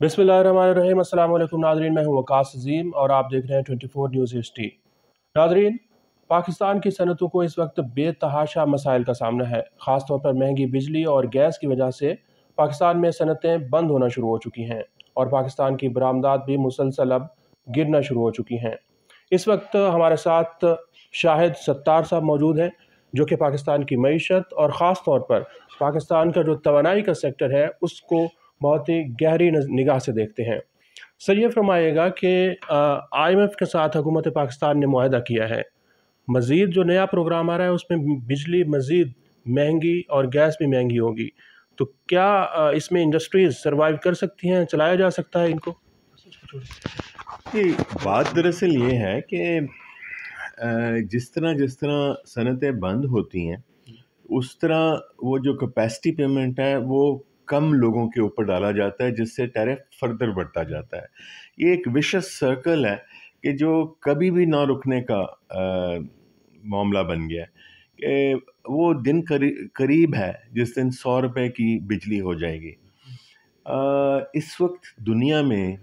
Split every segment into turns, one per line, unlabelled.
बिस्मिल्लाहिर्रहमानिर्रहीम। अस्सलाम वालेकुम नाज़रीन, मैं हूं वकास अज़ीम और आप देख रहे हैं 24 न्यूज़ HD। नाज़रीन, पाकिस्तान की सनतों को इस वक्त बेतहाशा मसाइल का सामना है। ख़ास तौर पर महंगी बिजली और गैस की वजह से पाकिस्तान में सनतें बंद होना शुरू हो चुकी हैं और पाकिस्तान की बरामदात भी मुसलसल अब गिरना शुरू हो चुकी हैं। इस वक्त हमारे साथ शाहिद सत्तार साहब मौजूद हैं, जो कि पाकिस्तान की मईशत और ख़ास तौर पर पाकिस्तान का जो तवानाई का सेक्टर है उसको बहुत ही गहरी निगाह से देखते हैं। सर, ये फरमाइएगा कि IMF के साथ हुकूमत पाकिस्तान ने मुआहदा किया है, मज़ीद जो नया प्रोग्राम आ रहा है उसमें बिजली मज़ीद महंगी और गैस भी महंगी होगी, तो क्या इसमें इंडस्ट्रीज़ सर्वाइव कर सकती हैं, चलाया जा सकता है इनको?
कि बात दरअसल ये है कि जिस तरह सनतें बंद होती हैं उस तरह वो जो कैपेसिटी पेमेंट है वो कम लोगों के ऊपर डाला जाता है, जिससे टैरिफ फर्दर बढ़ता जाता है। ये एक विशेष सर्कल है कि जो कभी भी ना रुकने का मामला बन गया कि वो दिन करीब है जिस दिन 100 रुपए की बिजली हो जाएगी। इस वक्त दुनिया में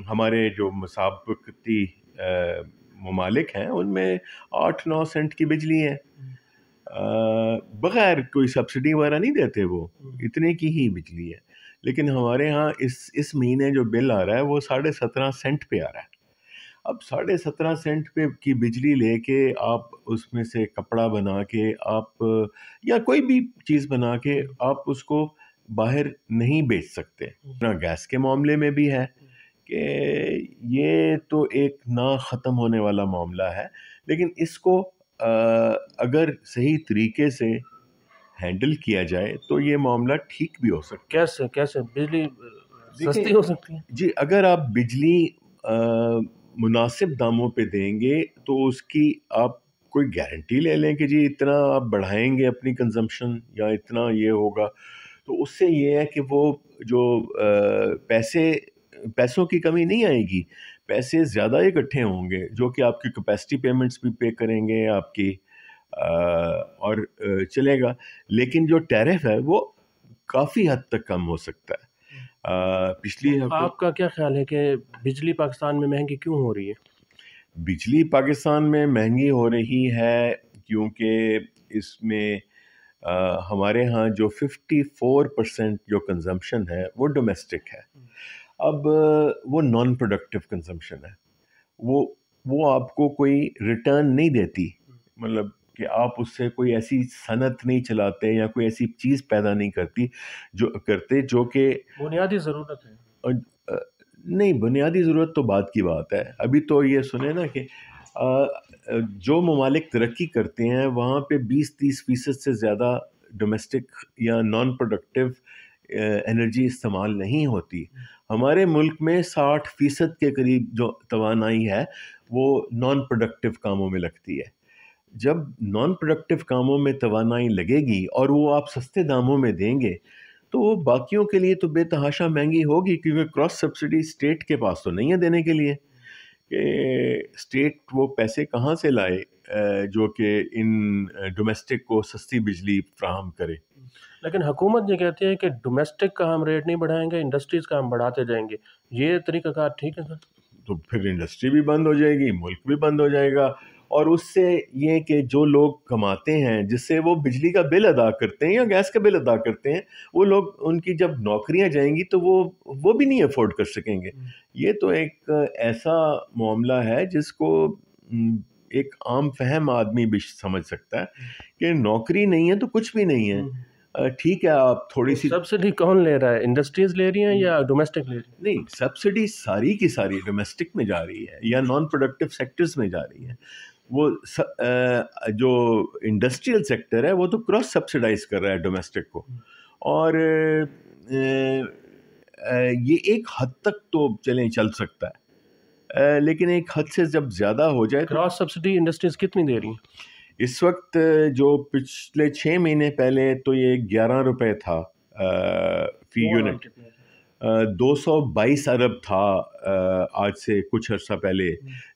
हमारे जो मुसाबकती ममालिक हैं उनमें 8-9 सेंट की बिजली है, बग़ैर कोई सब्सिडी वगैरह नहीं देते, वो इतने की ही बिजली है। लेकिन हमारे यहाँ इस महीने जो बिल आ रहा है वो 17.5 सेंट पे आ रहा है। अब 17.5 सेंट पे की बिजली लेके आप उसमें से कपड़ा बना के आप या कोई भी चीज़ बना के आप उसको बाहर नहीं बेच सकते। ना गैस के मामले में भी है कि ये तो एक ना ख़त्म होने वाला मामला है, लेकिन इसको अगर सही तरीके से हैंडल किया जाए तो ये मामला ठीक भी हो सकता है।
कैसे बिजली सस्ती हो सकती है?
जी, अगर आप बिजली मुनासिब दामों पे देंगे तो उसकी आप कोई गारंटी ले लें कि जी इतना आप बढ़ाएंगे अपनी कंजम्पशन या इतना ये होगा, तो उससे ये है कि वो जो पैसों की कमी नहीं आएगी, पैसे ज़्यादा इकट्ठे होंगे जो कि आपकी कैपेसिटी पेमेंट्स भी पे करेंगे आपकी और चलेगा। लेकिन जो टैरिफ है वो काफ़ी हद तक कम हो सकता है। पिछली
आपका क्या ख्याल है कि बिजली पाकिस्तान में महंगी क्यों हो रही है?
बिजली पाकिस्तान में महंगी हो रही है क्योंकि इसमें हमारे यहाँ जो 54% जो कंजम्पशन है वो डोमेस्टिक है। अब वो नॉन प्रोडक्टिव कंजम्पशन है, वो आपको कोई रिटर्न नहीं देती, मतलब कि आप उससे कोई ऐसी सनत नहीं चलाते या कोई ऐसी चीज़ पैदा नहीं जो कि
बुनियादी ज़रूरत है।
नहीं, बुनियादी ज़रूरत तो बात की बात है। अभी तो ये सुने ना कि जो ममालिक तरक्की करते हैं वहाँ पे 20-30% से ज़्यादा डोमेस्टिक या नॉन प्रोडक्टिव एनर्जी इस्तेमाल नहीं होती। हमारे मुल्क में 60% के करीब जो तवानाई है वो नॉन प्रोडक्टिव कामों में लगती है। जब नॉन प्रोडक्टिव कामों में तवानाई लगेगी और वो आप सस्ते दामों में देंगे तो बाकियों के लिए तो बेतहाशा महंगी होगी, क्योंकि क्रॉस सब्सिडी स्टेट के पास तो नहीं है देने के लिए कि स्टेट वो पैसे कहाँ से लाए जो कि इन डोमेस्टिक को सस्ती बिजली फ्राहम करे।
लेकिन हुकूमत ये कहती है कि डोमेस्टिक का हम रेट नहीं बढ़ाएंगे, इंडस्ट्रीज़ का हम बढ़ाते जाएंगे। ये तरीक़ाकार ठीक है सर?
तो फिर इंडस्ट्री भी बंद हो जाएगी, मुल्क भी बंद हो जाएगा, और उससे ये कि जो लोग कमाते हैं जिससे वो बिजली का बिल अदा करते हैं या गैस का बिल अदा करते हैं, वो लोग उनकी जब नौकरियां जाएंगी तो वो भी नहीं अफोर्ड कर सकेंगे। ये तो एक ऐसा मामला है जिसको एक आम फहम आदमी भी समझ सकता है कि नौकरी नहीं है तो कुछ भी नहीं है। ठीक है, आप थोड़ी सी
सब्सिडी कौन ले रहा है, इंडस्ट्रीज ले रही हैं या डोमेस्टिक ले रही है?
नहीं, सब्सिडी सारी की सारी डोमेस्टिक में जा रही है या नॉन प्रोडक्टिव सेक्टर्स में जा रही है। वो जो इंडस्ट्रियल सेक्टर है वो तो क्रॉस सब्सिडाइज कर रहा है डोमेस्टिक को, और ये एक हद तक तो चल सकता है, लेकिन एक हद से जब ज़्यादा हो जाए तो
क्रॉस सब्सिडी इंडस्ट्रीज कितनी दे रही हैं
इस वक्त? जो पिछले 6 महीने पहले तो ये 11 रुपए था फी यूनिट, 222 अरब था आज से कुछ अर्सा पहले,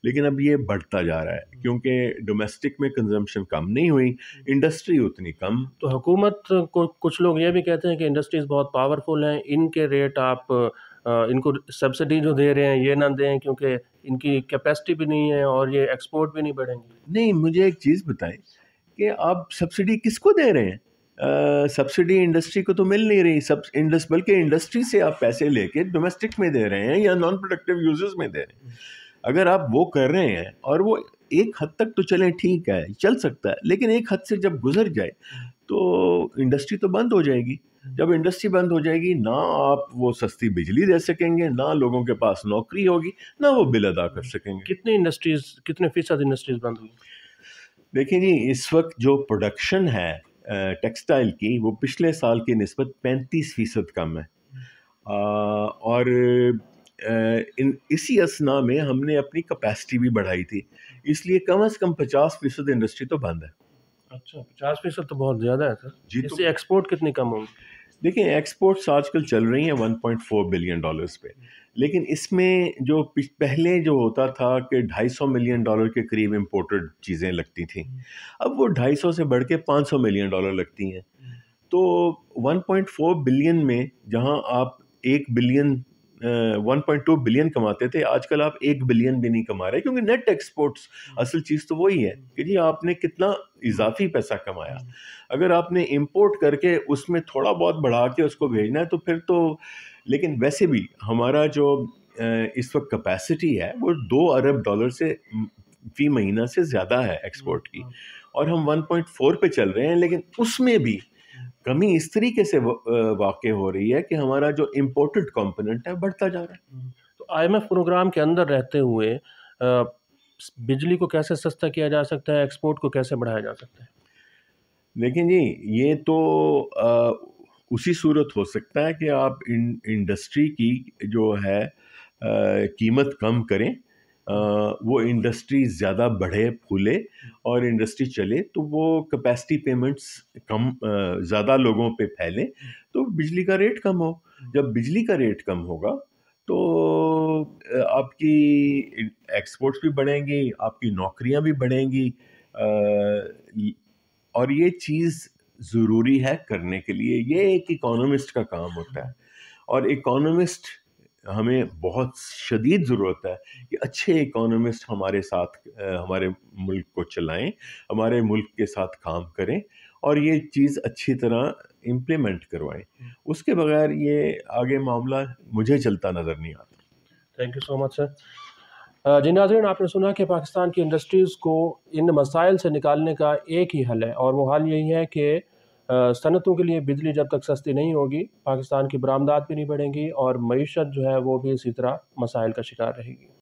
लेकिन अब ये बढ़ता जा रहा है क्योंकि डोमेस्टिक में कंजम्पशन कम नहीं हुई, इंडस्ट्री उतनी कम।
तो हुकूमत को कुछ लोग ये भी कहते हैं कि इंडस्ट्रीज़ बहुत पावरफुल हैं, इनके रेट आप ان کو سبسڈی جو دے رہے ہیں یہ نہ دیں کیونکہ ان کی کیپیسٹی بھی نہیں ہے اور یہ ایکسپورٹ بھی نہیں بڑھیں گے؟
نہیں، مجھے ایک چیز بتائیں کہ آپ سبسڈی کس کو دے رہے ہیں؟ سبسڈی انڈسٹری کو تو مل نہیں رہی، بلکہ انڈسٹری سے آپ پیسے لے کے ڈومیسٹک میں دے رہے ہیں یا نان پروڈکٹیو یوزرز میں دے رہے ہیں۔ اگر آپ وہ کر رہے ہیں اور وہ ایک حد تک تو چلیں ٹھیک ہے، چل سکتا ہے، لیکن ایک حد سے جب گزر جائے تو انڈسٹری تو بند ہو جائے گی۔ جب انڈسٹری بند ہو جائے گی، نہ آپ وہ سستی بجلی دے سکیں گے، نہ لوگوں کے پاس نوکری ہوگی، نہ وہ بل ادا کر سکیں گے۔
کتنے فیصد انڈسٹریز بند ہوئی؟
دیکھیں جی، اس وقت جو پروڈکشن ہے ٹیکسٹائل کی، وہ پچھلے سال کی نسبت 35% کم ہے، اور اسی اسنا میں ہم نے اپنی کیپیسٹی بھی بڑھائی تھی، اس لیے کم از کم 50% انڈسٹری تو بند ہے۔
اچھا، 50% تو بہت زیادہ ہے سر۔
جی،
اس
تو
سے ایکسپورٹ کتنی کم ہوگی؟
دیکھیں ایکسپورٹس آج کل چل رہی ہیں $1.4 بلین پہ، لیکن اس میں جو پہلے جو ہوتا تھا کہ $250 ملین کے قریب امپورٹڈ چیزیں لگتی تھیں، اب وہ 250 سے بڑھ کے $500 ملین لگتی ہیں۔ تو 1.4 بلین میں جہاں آپ 1.2 بلین کماتے تھے، آج کل آپ 1 بلین بھی نہیں کما رہے، کیونکہ نیٹ ایکسپورٹس اصل چیز تو وہی ہے کہ جی آپ نے کتنا اضافی پیسہ کمایا۔ اگر آپ نے امپورٹ کر کے اس میں تھوڑا بہت بڑھا کے اس کو بھیجنا ہے تو پھر تو، لیکن ویسے بھی ہمارا جو اس وقت کیپیسٹی ہے وہ $2 ارب سے فی مہینہ سے زیادہ ہے ایکسپورٹ کی، اور ہم 1.4 پہ چل رہے ہیں، لیکن اس میں بھی کمی اس طریقے سے واقع ہو رہی ہے کہ ہمارا جو امپورٹڈ کمپوننٹ ہے بڑھتا جا رہا ہے۔
تو IMF پروگرام کے اندر رہتے ہوئے بجلی کو کیسے سستا کیا جا سکتا ہے، ایکسپورٹ کو کیسے بڑھایا جا سکتا ہے؟
لیکن جی یہ تو اسی صورت ہو سکتا ہے کہ آپ انڈسٹری کی جو ہے قیمت کم کریں، وہ انڈسٹری زیادہ بڑھے پھولے اور انڈسٹری چلے تو وہ کیپیسٹی پیمنٹس زیادہ لوگوں پہ پھیلیں تو بجلی کا ریٹ کم ہو۔ جب بجلی کا ریٹ کم ہوگا تو آپ کی ایکسپورٹس بھی بڑھیں گی، آپ کی نوکریاں بھی بڑھیں گی، اور یہ چیز ضروری ہے کرنے کے لیے۔ یہ ایک اکانومسٹ کا کام ہوتا ہے، اور اکانومسٹ ہمیں بہت شدید ضرورت ہے کہ اچھے اکانومسٹ ہمارے ساتھ ہمارے ملک کو چلائیں، ہمارے ملک کے ساتھ کام کریں اور یہ چیز اچھی طرح امپلیمنٹ کروائیں۔ اس کے بغیر یہ آگے معاملہ مجھے چلتا نظر نہیں آتا۔
تھینک یو سو مچ سر۔ جی ناظرین، آپ نے سنا کہ پاکستان کی انڈسٹریز کو ان مسائل سے نکالنے کا ایک ہی حل ہے، اور وہ حل یہی ہے کہ صنعتوں کے لیے بجلی جب تک سستی نہیں ہوگی، پاکستان کی برآمدات بھی نہیں بڑھیں گی اور معیشت جو ہے وہ بھی اسی طرح مسائل کا شکار رہے گی۔